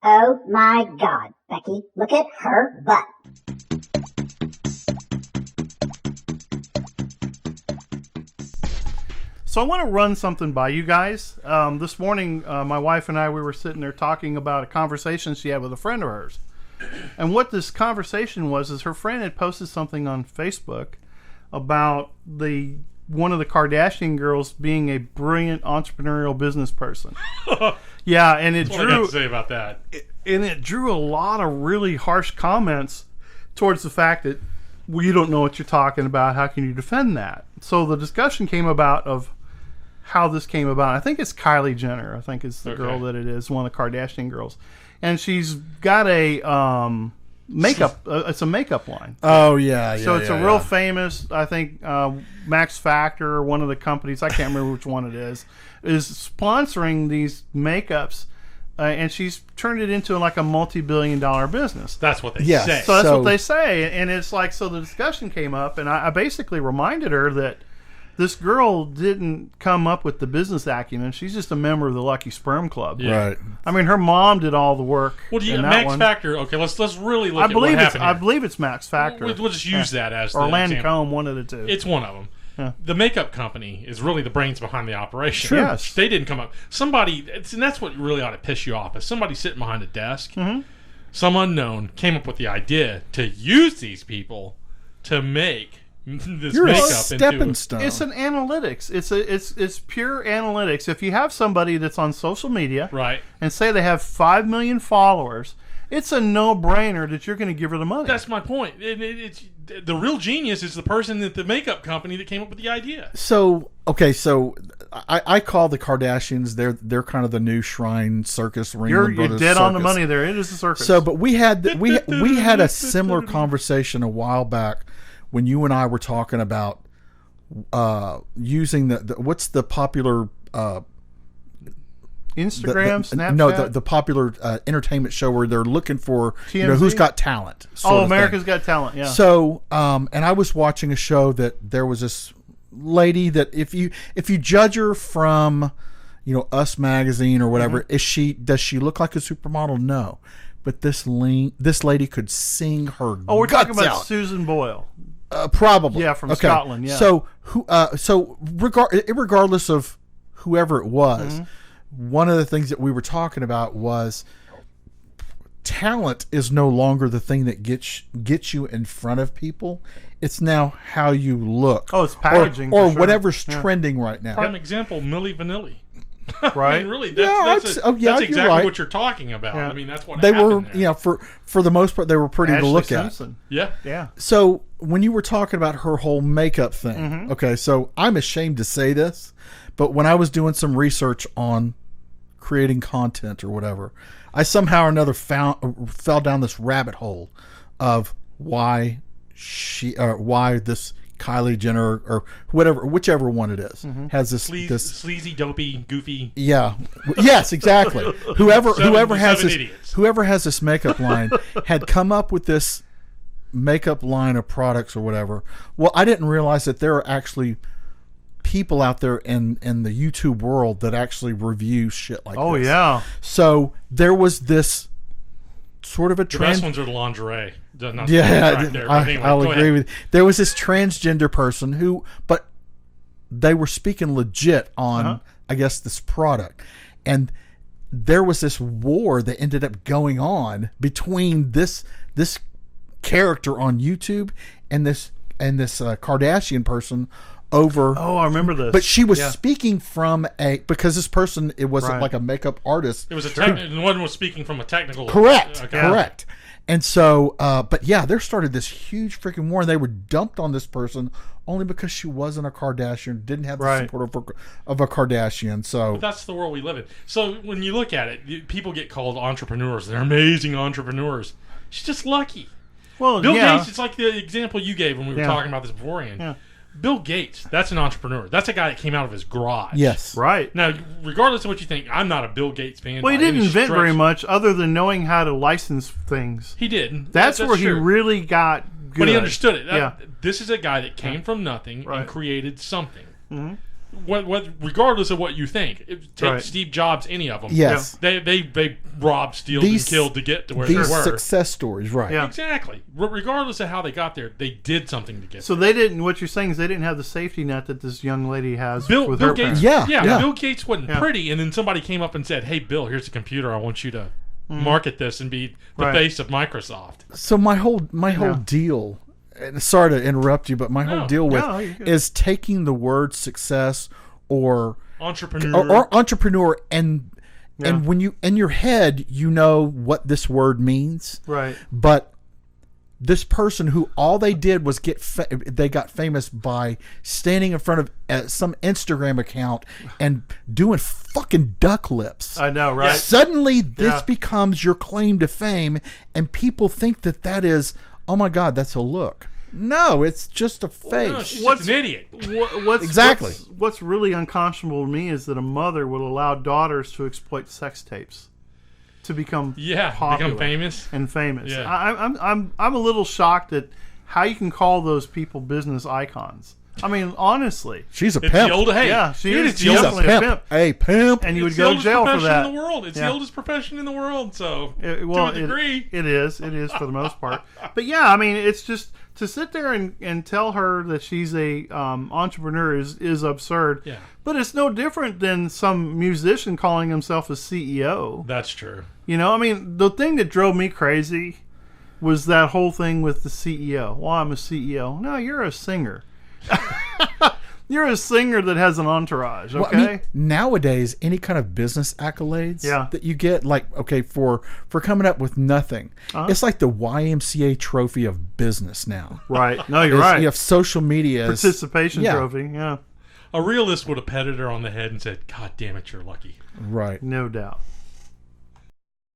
Oh my God, Becky, look at her butt. So I want to run something by you guys. This morning, my wife and I, we were sitting there talking about a conversation she had with a friend of hers. And what this conversation was is her friend had posted something on Facebook about one of the Kardashian girls being a brilliant entrepreneurial business person. Yeah, and it That's what I got to say about that. It drew a lot of really harsh comments towards the fact that, well, you don't know what you're talking about. How can you defend that? So the discussion came about of how this came about. I think it's Kylie Jenner. I think it's the girl that it is, one of the Kardashian girls. And she's got a makeup. It's a makeup line. Oh yeah, So it's a real famous. I think Max Factor, one of the companies. I can't remember which one it is sponsoring these makeups, and she's turned it into like a multi-billion-dollar business. That's what they say. So that's what they say, and it's like, so the discussion came up, and I basically reminded her that this girl didn't come up with the business acumen. She's just a member of the Lucky Sperm Club. Yeah. Right. I mean, her mom did all the work. Well, Max Factor. Okay, let's really look I at believe what happened here. I believe it's Max Factor. We'll just use that as the or example. Lancome, one of the two. It's one of them. Yeah. The makeup company is really the brains behind the operation. Sure. Yes. They didn't come up. Somebody, and that's what really ought to piss you off, is somebody sitting behind a desk, some unknown, came up with the idea to use these people to make this You're makeup a stepping stone. It's an analytics. It's pure analytics. If you have somebody that's on social media, right, and say they have 5 million followers, it's a no-brainer that you're going to give her the money. That's my point. It's the real genius is the person at the makeup company that came up with the idea. So I call the Kardashians. They're kind of the new Shrine Circus. You're dead circus. on the money there. It is a circus. So, but we had a similar conversation a while back when you and I were talking about using the what's the popular Instagram, Snapchat? No, the popular entertainment show where they're looking for TMZ? Who's Got Talent. America's Got Talent, yeah. So, and I was watching a show that there was this lady that if you judge her from, Us Magazine or whatever, does she look like a supermodel? No. But this lady could sing her we're guts talking about out. Susan Boyle. Probably. Yeah, from Scotland, yeah. So, regardless of whoever it was, one of the things that we were talking about was talent is no longer the thing that gets you in front of people. It's now how you look. Oh, it's packaging. Or sure. whatever's trending right now. Prime example, Milli Vanilli. Right? I mean, really, that's exactly right. what you're talking about. Yeah. I mean, that's what they happened were, there. for the most part, they were pretty Ashley to look Simpson. Yeah. Yeah. So when you were talking about her whole makeup thing, okay, so I'm ashamed to say this, but when I was doing some research on creating content or whatever, I somehow or another fell down this rabbit hole of why this Kylie Jenner or whichever one it is has this sleazy, dopey, goofy. Yeah. Yes, exactly. whoever has this makeup line had come up with this makeup line of products or whatever. Well, I didn't realize that there are actually people out there in the YouTube world that actually review shit like this. Oh yeah. So there was this sort of a The best ones are the lingerie. I'll agree with you. There was this transgender person but they were speaking legit on, I guess, this product. And there was this war that ended up going on between this character on YouTube and this Kardashian person over. Oh, I remember this. But she was speaking from because this person, it wasn't like a makeup artist. It was one was speaking from a technical. Correct. Correct. And so, but yeah, there started this huge freaking war, and they were dumped on this person only because she wasn't a Kardashian, didn't have the support of a Kardashian. So but that's the world we live in. So when you look at it, people get called entrepreneurs. They're amazing entrepreneurs. She's just lucky. Well, Bill Gates, it's like the example you gave when we were talking about this beforehand. Yeah. Bill Gates, that's an entrepreneur. That's a guy that came out of his garage. Yes. Right. Now, regardless of what you think, I'm not a Bill Gates fan. Well, he by didn't any invent stretch. very much other than knowing how to license things. He did. That's where he true. really got good. But he understood it. Yeah. This is a guy that came from nothing Right. and created something. Mm-hmm. regardless of what you think, take Right. Steve Jobs, any of them. Yes. They robbed, stealed, and killed to get to where they These were. success stories, right? Yeah. Exactly. Regardless of how they got there, they did something to get So there. they didn't. What you're saying is they didn't have the safety net that this young lady has Bill with her Gates, parents. Yeah. Bill Gates wasn't Yeah. pretty, and then somebody came up and said, "Hey, Bill, here's a computer. I want you to market this and be the Right. face of Microsoft." So my whole Yeah. deal, and sorry to interrupt you, but my whole deal with No, you're good. is taking the word success or Entrepreneur. entrepreneur and Yeah. when you in your head you know what this word means, Right. but this person who all they did was they got famous by standing in front of some Instagram account and doing fucking duck lips. I know, right? Suddenly, this Yeah. becomes your claim to fame, and people think that is, oh my God, that's a look. No, it's just a face. No, she's What's- just an idiot. Exactly. What's really unconscionable to me is that a mother would allow daughters to exploit sex tapes to become popular become famous. and famous. Yeah. I'm a little shocked at how you can call those people business icons. I mean, honestly, She's a It's pimp. the old hey. yeah, she dude, is. it's She's the definitely oldest, a pimp, Hey, pimp. and you would it's the go to oldest jail for profession that. in the world. It's Yeah. the oldest profession in the world. So Well, to a degree, it is for the most part. But yeah, I mean, it's just to sit there and tell her that she's a entrepreneur is absurd. Yeah. But it's no different than some musician calling himself a CEO. that's true. You know, I mean, the thing that drove me crazy was that whole thing with the CEO. Well, I'm a CEO. No, you're a singer. You're a singer that has an entourage, okay? Well, I mean, nowadays, any kind of business accolades Yeah. that you get, like, okay, for coming up with nothing, it's like the YMCA trophy of business now. Right. No, you're It's- right. You have social media. Participation Yeah. trophy, yeah. A realist would have petted her on the head and said, "God damn it, you're lucky." Right. No doubt.